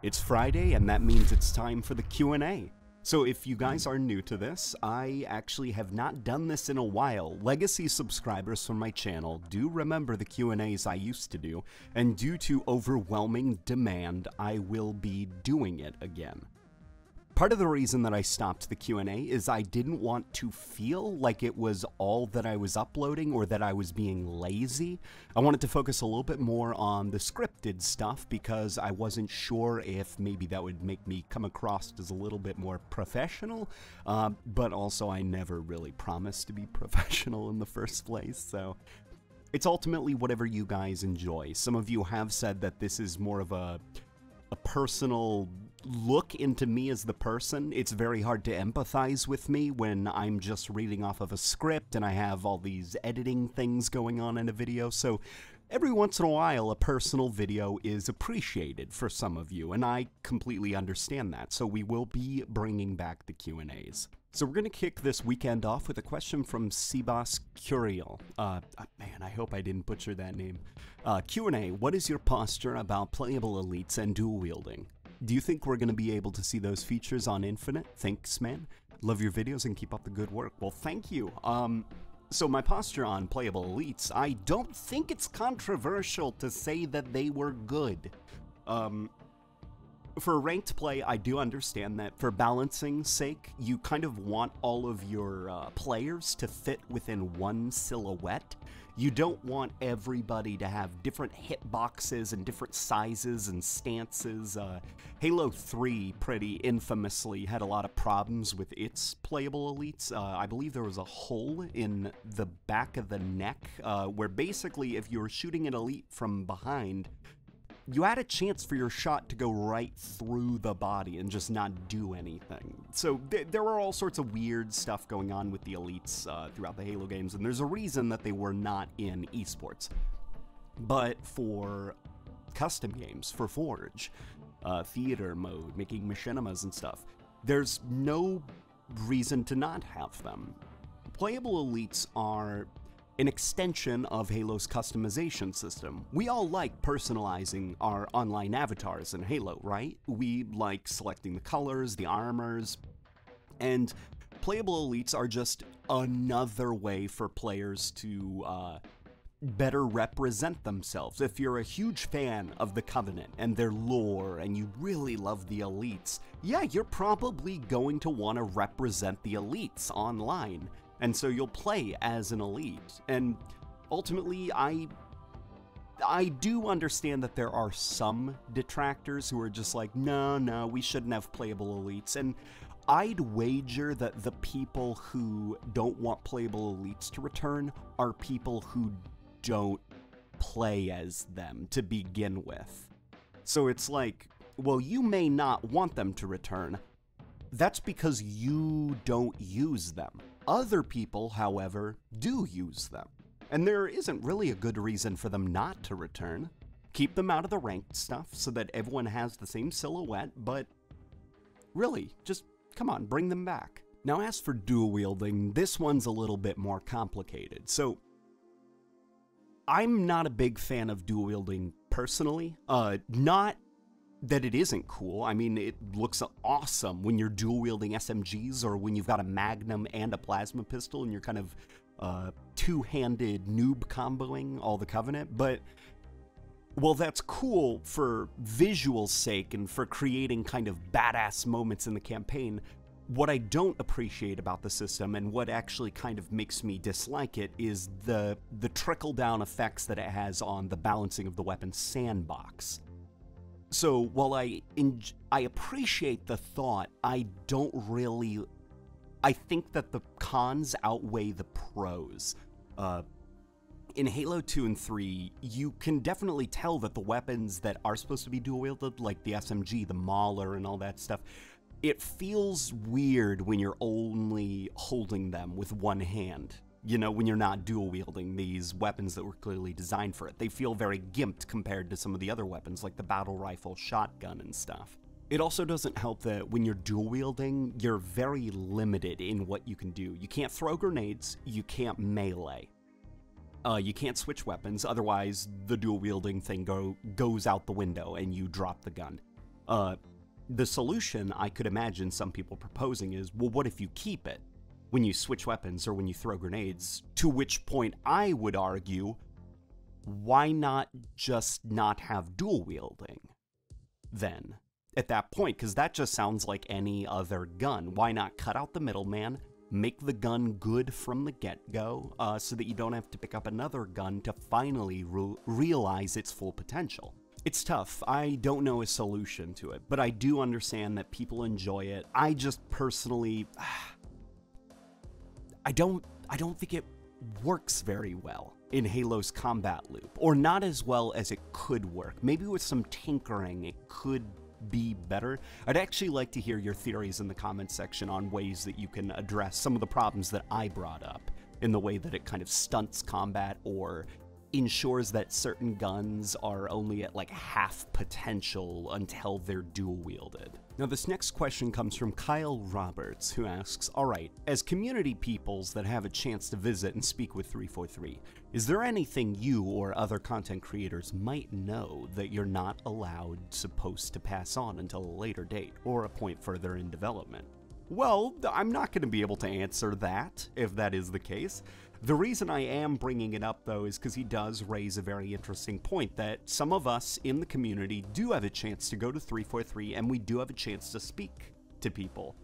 It's Friday, and that means it's time for the Q&A. So if you guys are new to this, I actually have not done this in a while. Legacy subscribers from my channel do remember the Q&As I used to do, and due to overwhelming demand, I will be doing it again. Part of the reason that I stopped the Q&A is I didn't want to feel like it was all that I was uploading or that I was being lazy. I wanted to focus a little bit more on the scripted stuff because I wasn't sure if maybe that would make me come across as a little bit more professional, but also I never really promised to be professional in the first place, so it's ultimately whatever you guys enjoy. Some of you have said that this is more of a personal look into me as the person. It's very hard to empathize with me when I'm just reading off of a script and I have all these editing things going on in a video, so every once in a while a personal video is appreciated for some of you, and I completely understand that, so we will be bringing back the Q&As. So we're going to kick this weekend off with a question from Sebas Curiel. Man, I hope I didn't butcher that name. Q&A, what is your posture about playable elites and dual wielding? Do you think we're going to be able to see those features on Infinite? Thanks, man. Love your videos and keep up the good work. Well, thank you. So my posture on playable elites, I don't think it's controversial to say that they were good. For ranked play, I do understand that for balancing's sake, you kind of want all of your players to fit within one silhouette. You don't want everybody to have different hitboxes and different sizes and stances. Halo 3 pretty infamously had a lot of problems with its playable elites. I believe there was a hole in the back of the neck where basically if you were shooting an elite from behind, you had a chance for your shot to go right through the body and just not do anything. So there were all sorts of weird stuff going on with the elites throughout the Halo games, and there's a reason that they were not in esports. But for custom games, for Forge, theater mode, making machinimas and stuff, there's no reason to not have them. Playable elites are an extension of Halo's customization system. We all like personalizing our online avatars in Halo, right? We like selecting the colors, the armors, and playable elites are just another way for players to better represent themselves. If you're a huge fan of the Covenant and their lore and you really love the elites, yeah, you're probably going to want to represent the elites online. And so you'll play as an elite. And ultimately, I do understand that there are some detractors who are just like, no, we shouldn't have playable elites. And I'd wager that the people who don't want playable elites to return are people who don't play as them to begin with. So it's like, well, you may not want them to return. That's because you don't use them. Other people, however, do use them. And there isn't really a good reason for them not to return. Keep them out of the ranked stuff so that everyone has the same silhouette, but really, just come on, bring them back. Now as for dual wielding, this one's a little bit more complicated. So I'm not a big fan of dual wielding personally. Not that it isn't cool. I mean, it looks awesome when you're dual-wielding SMGs or when you've got a Magnum and a plasma pistol and you're kind of two-handed noob comboing all the Covenant, but well, that's cool for visual's sake and for creating kind of badass moments in the campaign. What I don't appreciate about the system and what actually kind of makes me dislike it is the trickle-down effects that it has on the balancing of the weapon sandbox. So while I appreciate the thought, I think that the cons outweigh the pros. In Halo 2 and 3, you can definitely tell that the weapons that are supposed to be dual-wielded, like the SMG, the Mauler, and all that stuff, it feels weird when you're only holding them with one hand. You know, when you're not dual-wielding these weapons that were clearly designed for it. They feel very gimped compared to some of the other weapons, like the battle rifle, shotgun, and stuff. It also doesn't help that when you're dual-wielding, you're very limited in what you can do. You can't throw grenades, you can't melee. You can't switch weapons, otherwise the dual-wielding thing goes out the window and you drop the gun. The solution I could imagine some people proposing is, well, what if you keep it when you switch weapons or when you throw grenades? To which point I would argue, why not just not have dual wielding then at that point? Because that just sounds like any other gun. Why not cut out the middleman, make the gun good from the get-go, so that you don't have to pick up another gun to finally realize its full potential? It's tough. I don't know a solution to it, but I do understand that people enjoy it. I just personally, I don't think it works very well in Halo's combat loop, or not as well as it could work. Maybe with some tinkering, it could be better. I'd actually like to hear your theories in the comments section on ways that you can address some of the problems that I brought up in the way that it kind of stunts combat or ensures that certain guns are only at like half potential until they're dual wielded. Now this next question comes from Kyle Roberts, who asks, alright, as community peoples that have a chance to visit and speak with 343, is there anything you or other content creators might know that you're not supposed to pass on until a later date or a point further in development? Well, I'm not going to be able to answer that, if that is the case. The reason I am bringing it up, though, is because he does raise a very interesting point that some of us in the community do have a chance to go to 343, and we do have a chance to speak to people.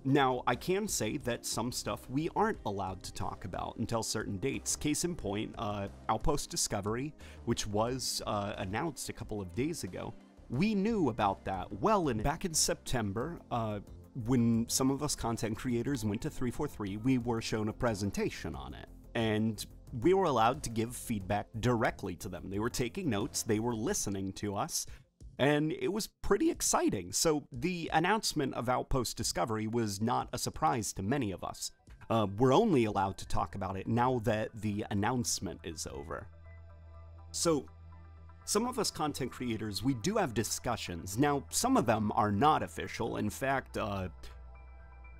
Now, I can say that some stuff we aren't allowed to talk about until certain dates. Case in point, Outpost Discovery, which was announced a couple of days ago. We knew about that back in September, when some of us content creators went to 343, we were shown a presentation on it. And we were allowed to give feedback directly to them. They were taking notes, they were listening to us, and it was pretty exciting. So the announcement of Outpost Discovery was not a surprise to many of us. We're only allowed to talk about it now that the announcement is over. So some of us content creators, we do have discussions. Now, some of them are not official. In fact,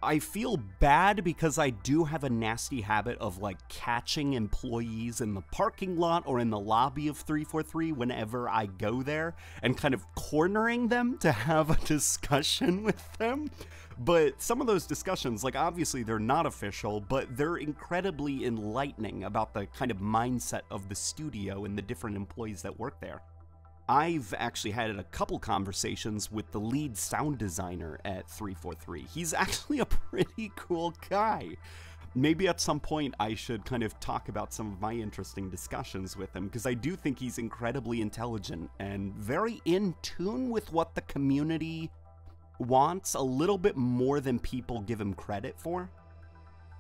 I feel bad because I do have a nasty habit of like catching employees in the parking lot or in the lobby of 343 whenever I go there and kind of cornering them to have a discussion with them. But some of those discussions, like obviously they're not official, but they're incredibly enlightening about the kind of mindset of the studio and the different employees that work there. I've actually had a couple conversations with the lead sound designer at 343. He's actually a pretty cool guy. Maybe at some point I should kind of talk about some of my interesting discussions with him, because I do think he's incredibly intelligent and very in tune with what the community wants, a little bit more than people give him credit for.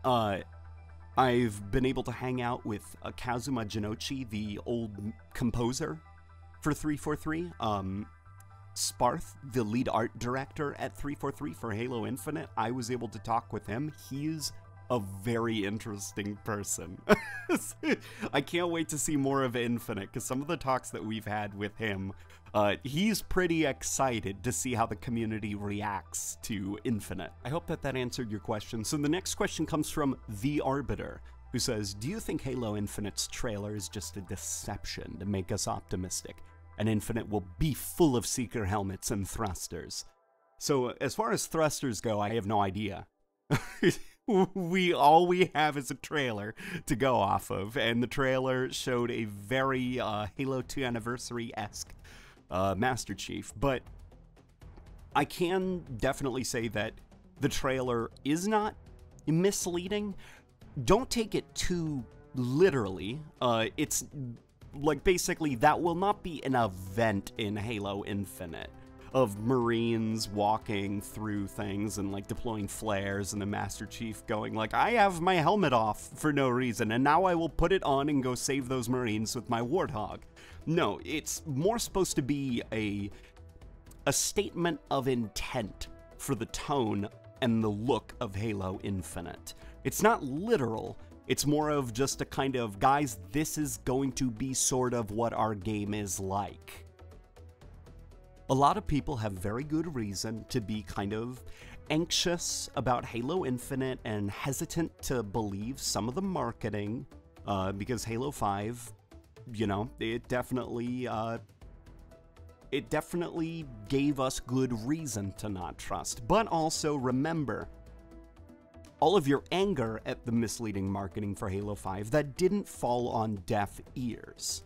I've been able to hang out with Kazuma Jinochi, the old composer for 343, Sparth, the lead art director at 343 for Halo Infinite. I was able to talk with him. He's a very interesting person. I can't wait to see more of Infinite, because some of the talks that we've had with him, he's pretty excited to see how the community reacts to Infinite. I hope that answered your question. So the next question comes from The Arbiter, who says, do you think Halo Infinite's trailer is just a deception to make us optimistic, and Infinite will be full of Seeker helmets and thrusters? So as far as thrusters go, I have no idea. All we have is a trailer to go off of, and the trailer showed a very Halo 2 Anniversary-esque Master Chief, but I can definitely say that the trailer is not misleading. Don't take it too literally. It's like basically that will not be an event in Halo Infinite of Marines walking through things and like deploying flares and the Master Chief going like, I have my helmet off for no reason and now I will put it on and go save those Marines with my Warthog. No, it's more supposed to be a statement of intent for the tone and the look of Halo Infinite. It's not literal, it's more of just a kind of, guys, this is going to be sort of what our game is like. A lot of people have very good reason to be kind of anxious about Halo Infinite and hesitant to believe some of the marketing, because Halo 5, you know, it definitely it definitely gave us good reason to not trust. But also remember, all of your anger at the misleading marketing for Halo 5, that didn't fall on deaf ears.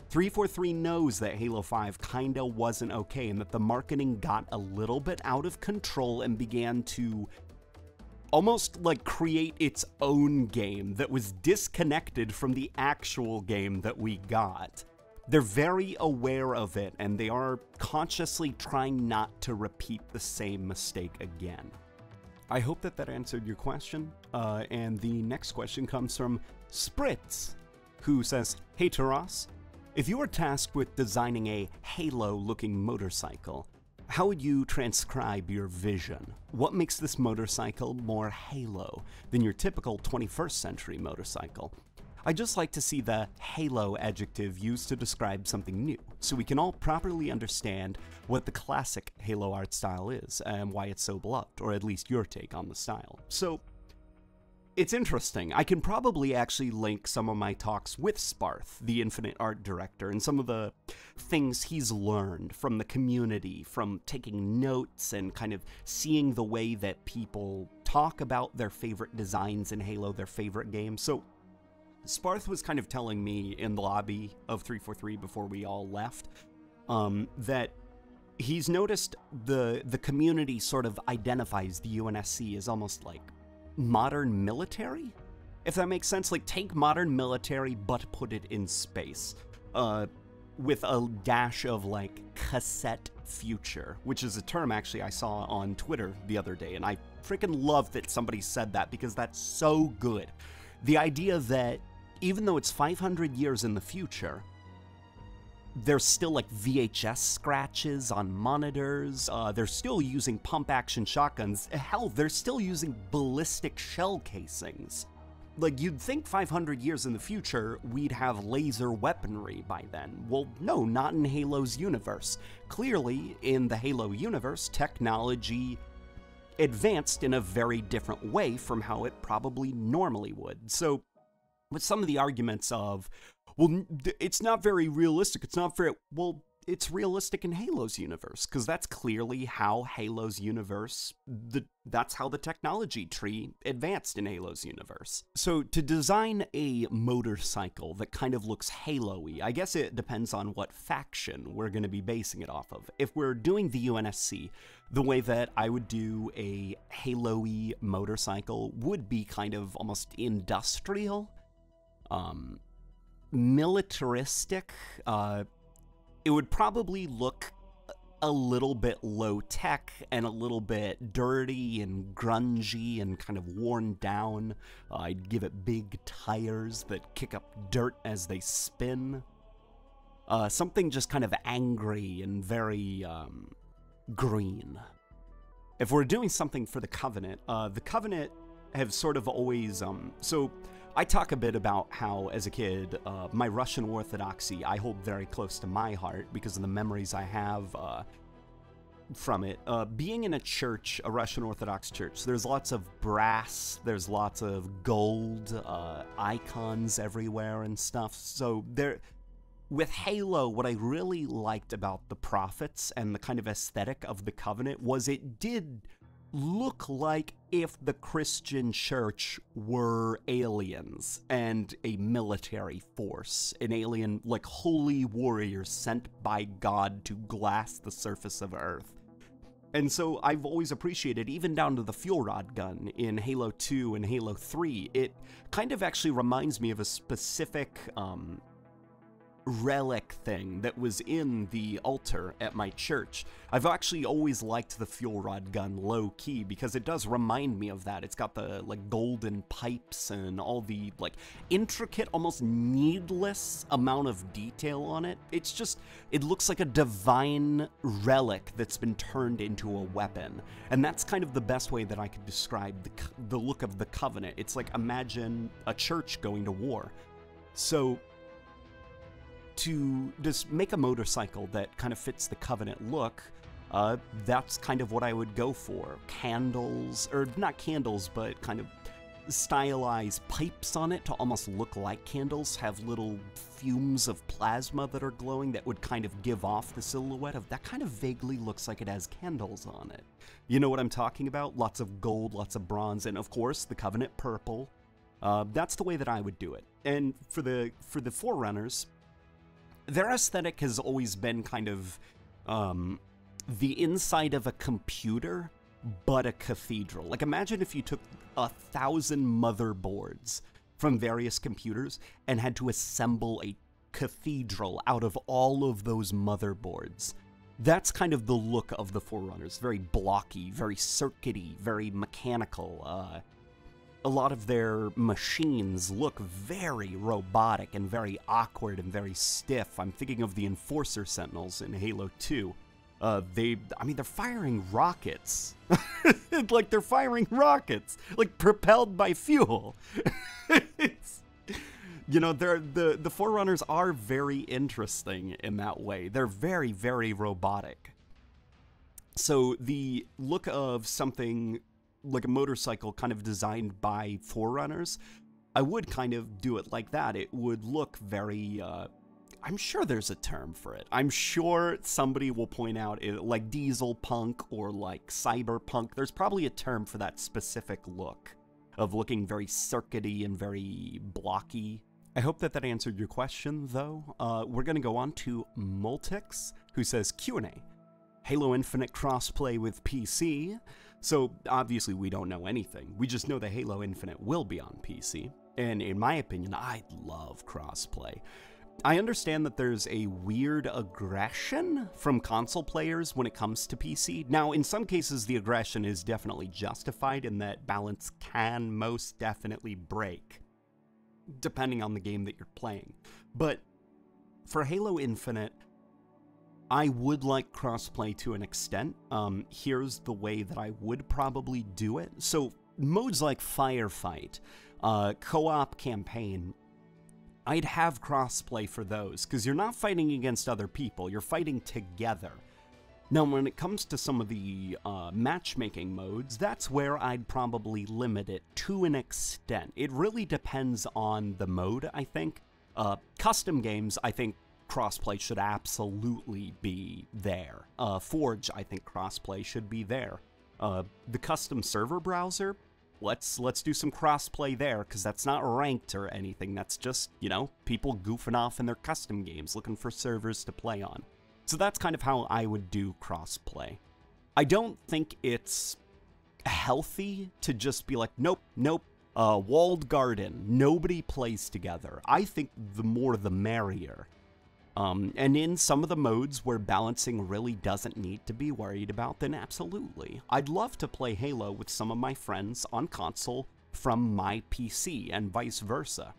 343 knows that Halo 5 kinda wasn't okay and that the marketing got a little bit out of control and began to almost like create its own game that was disconnected from the actual game that we got. They're very aware of it, and they are consciously trying not to repeat the same mistake again. I hope that that answered your question, and the next question comes from Spritz, who says, "Hey Taras, if you were tasked with designing a Halo-looking motorcycle, how would you transcribe your vision? What makes this motorcycle more Halo than your typical 21st century motorcycle? I'd just like to see the Halo adjective used to describe something new, so we can all properly understand what the classic Halo art style is and why it's so beloved, or at least your take on the style." So, it's interesting. I can probably actually link some of my talks with Sparth, the Infinite Art Director, and some of the things he's learned from the community, from taking notes and kind of seeing the way that people talk about their favorite designs in Halo, their favorite games. So, Sparth was kind of telling me in the lobby of 343 before we all left that he's noticed the community sort of identifies the UNSC as almost like modern military, if that makes sense. Like, take modern military but put it in space with a dash of like cassette future, which is a term actually I saw on Twitter the other day, and I freaking love that somebody said that because that's so good. The idea that even though it's 500 years in the future, there's still like VHS scratches on monitors, they're still using pump-action shotguns, hell, they're still using ballistic shell casings. Like, you'd think 500 years in the future, we'd have laser weaponry by then. Well, no, not in Halo's universe. Clearly, in the Halo universe, technology advanced in a very different way from how it probably normally would. So, with some of the arguments of, well, it's not very realistic, it's not fair. Well, it's realistic in Halo's universe, because that's clearly how Halo's universe, that's how the technology tree advanced in Halo's universe. So to design a motorcycle that kind of looks Halo-y, I guess it depends on what faction we're going to be basing it off of. If we're doing the UNSC, the way that I would do a Halo-y motorcycle would be kind of almost industrial, militaristic. It would probably look a little bit low-tech and a little bit dirty and grungy and kind of worn down. I'd give it big tires that kick up dirt as they spin. Something just kind of angry and very green. If we're doing something for the Covenant have sort of always... So I talk a bit about how, as a kid, my Russian Orthodoxy I hold very close to my heart because of the memories I have from it. Being in a church, a Russian Orthodox church, there's lots of brass, there's lots of gold, icons everywhere and stuff. So with Halo, what I really liked about the Prophets and the kind of aesthetic of the Covenant was it did look like if the Christian church were aliens and a military force, an alien, like holy warriors sent by God to glass the surface of Earth. And so I've always appreciated, even down to the fuel rod gun in Halo 2 and Halo 3, it kind of actually reminds me of a specific relic thing that was in the altar at my church. I've actually always liked the fuel rod gun low-key because it does remind me of that. It's got the like golden pipes and all the like intricate, almost needless amount of detail on it. It's just, it looks like a divine relic that's been turned into a weapon. And that's kind of the best way that I could describe the look of the Covenant. It's like, imagine a church going to war. So to just make a motorcycle that kind of fits the Covenant look, that's kind of what I would go for. Candles, or not candles, but kind of stylized pipes on it to almost look like candles, have little fumes of plasma that are glowing that would kind of give off the silhouette of that kind of vaguely looks like it has candles on it. You know what I'm talking about? Lots of gold, lots of bronze, and of course the Covenant purple. That's the way that I would do it. And for the Forerunners, their aesthetic has always been kind of the inside of a computer, but a cathedral. Like, imagine if you took 1,000 motherboards from various computers and had to assemble a cathedral out of all of those motherboards. That's kind of the look of the Forerunners. Very blocky, very circuity, very mechanical. A lot of their machines look very robotic and very awkward and very stiff. I'm thinking of the Enforcer Sentinels in Halo 2. They're firing rockets. Like, they're firing rockets, like, propelled by fuel. You know, the Forerunners are very interesting in that way. They're very, very robotic. So the look of something like a motorcycle kind of designed by Forerunners, I would kind of do it like that. It would look very, I'm sure there's a term for it. I'm sure somebody will point out it, like diesel punk or like cyberpunk. There's probably a term for that specific look of looking very circuity and very blocky. I hope that that answered your question, though. We're going to go on to Multix, who says, Q&A. Halo Infinite crossplay with PC. So, obviously, we don't know anything. We just know that Halo Infinite will be on PC. And in my opinion, I love crossplay. I understand that there's a weird aggression from console players when it comes to PC. Now, in some cases, the aggression is definitely justified in that balance can most definitely break, depending on the game that you're playing. But for Halo Infinite, I would like crossplay to an extent. Here's the way that I would probably do it. So, modes like Firefight, co-op campaign, I'd have crossplay for those, because you're not fighting against other people, you're fighting together. Now, when it comes to some of the matchmaking modes, that's where I'd probably limit it to an extent. It really depends on the mode, I think. Custom games, I think crossplay should absolutely be there. Forge, I think crossplay should be there. The custom server browser, let's do some crossplay there, because that's not ranked or anything. That's just, you know, people goofing off in their custom games, looking for servers to play on. So that's kind of how I would do crossplay. I don't think it's healthy to just be like, nope, walled garden, nobody plays together. I think the more the merrier. And in some of the modes where balancing really doesn't need to be worried about, then absolutely. I'd love to play Halo with some of my friends on console from my PC and vice versa.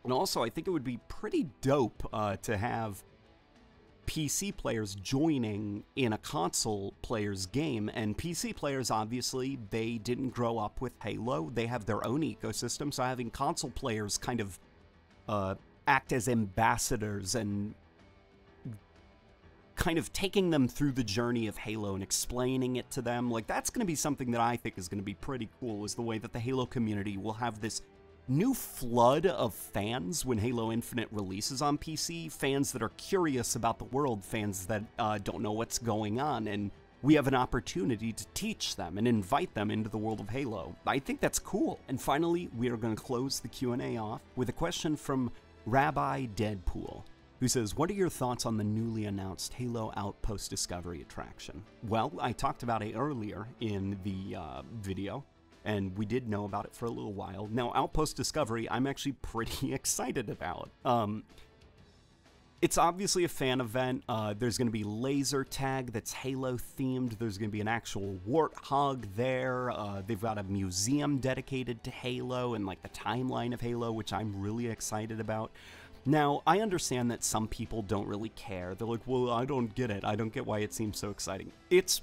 And also, I think it would be pretty dope to have PC players joining in a console player's game. And PC players, obviously, they didn't grow up with Halo. They have their own ecosystem, so having console players kind of act as ambassadors and kind of taking them through the journey of Halo and explaining it to them, like, that's going to be something that I think is going to be pretty cool, is the way that the Halo community will have this new flood of fans when Halo Infinite releases on PC, fans that are curious about the world, fans that don't know what's going on, and we have an opportunity to teach them and invite them into the world of Halo. I think that's cool. And finally, we are going to close the Q&A off with a question from Rabbi Deadpool, who says, what are your thoughts on the newly announced Halo Outpost Discovery attraction? Well, I talked about it earlier in the video, and we did know about it for a little while. Now, Outpost Discovery, I'm actually pretty excited about. It's obviously a fan event. There's going to be laser tag that's Halo themed. There's going to be an actual warthog there. They've got a museum dedicated to Halo and like the timeline of Halo, which I'm really excited about. Now, I understand that some people don't really care. They're like, well, I don't get it. I don't get why it seems so exciting. It's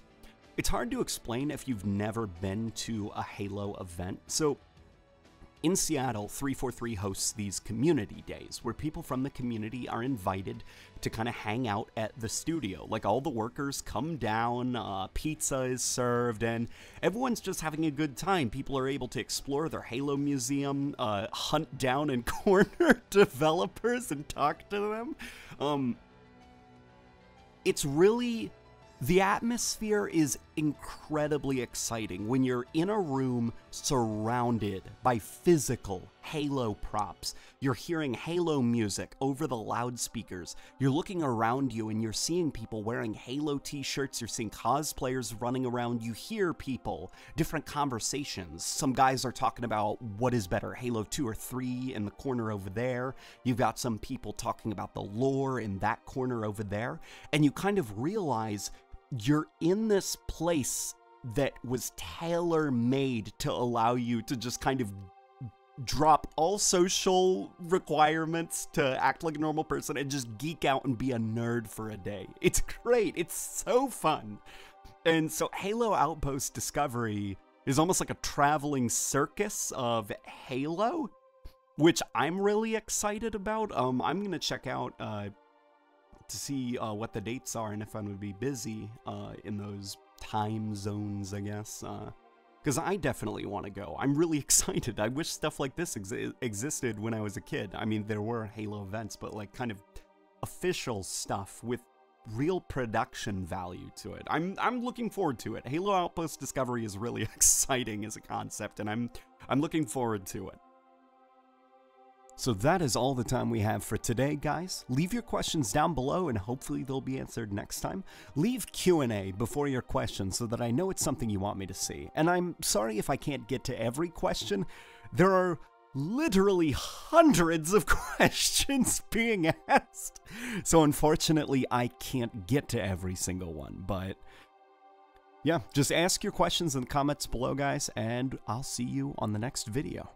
hard to explain if you've never been to a Halo event. So In Seattle, 343 hosts these community days where people from the community are invited to kind of hang out at the studio. Like, all the workers come down, pizza is served, and everyone's just having a good time. People are able to explore their Halo museum, hunt down and corner developers and talk to them. It's really... The atmosphere is incredibly exciting when you're in a room surrounded by physical Halo props. You're hearing Halo music over the loudspeakers. You're looking around you and you're seeing people wearing Halo t-shirts. You're seeing cosplayers running around. You hear people, different conversations. Some guys are talking about what is better, Halo 2 or 3 in the corner over there. You've got some people talking about the lore in that corner over there. And you kind of realize you're in this place that was tailor-made to allow you to just kind of drop all social requirements to act like a normal person and just geek out and be a nerd for a day. It's great. It's so fun. And so Halo Outpost Discovery is almost like a traveling circus of Halo, which I'm really excited about. I'm going to check out to see what the dates are and if I'm going to be busy in those time zones, I guess. Because I definitely want to go. I'm really excited. I wish stuff like this existed when I was a kid. I mean, there were Halo events, but like kind of official stuff with real production value to it. I'm looking forward to it. Halo Outpost Discovery is really exciting as a concept, and I'm looking forward to it. So that is all the time we have for today, guys. Leave your questions down below and hopefully they'll be answered next time. Leave Q&A before your questions so that I know it's something you want me to see. And I'm sorry if I can't get to every question. There are literally hundreds of questions being asked. So unfortunately, I can't get to every single one. But yeah, just ask your questions in the comments below, guys, and I'll see you on the next video.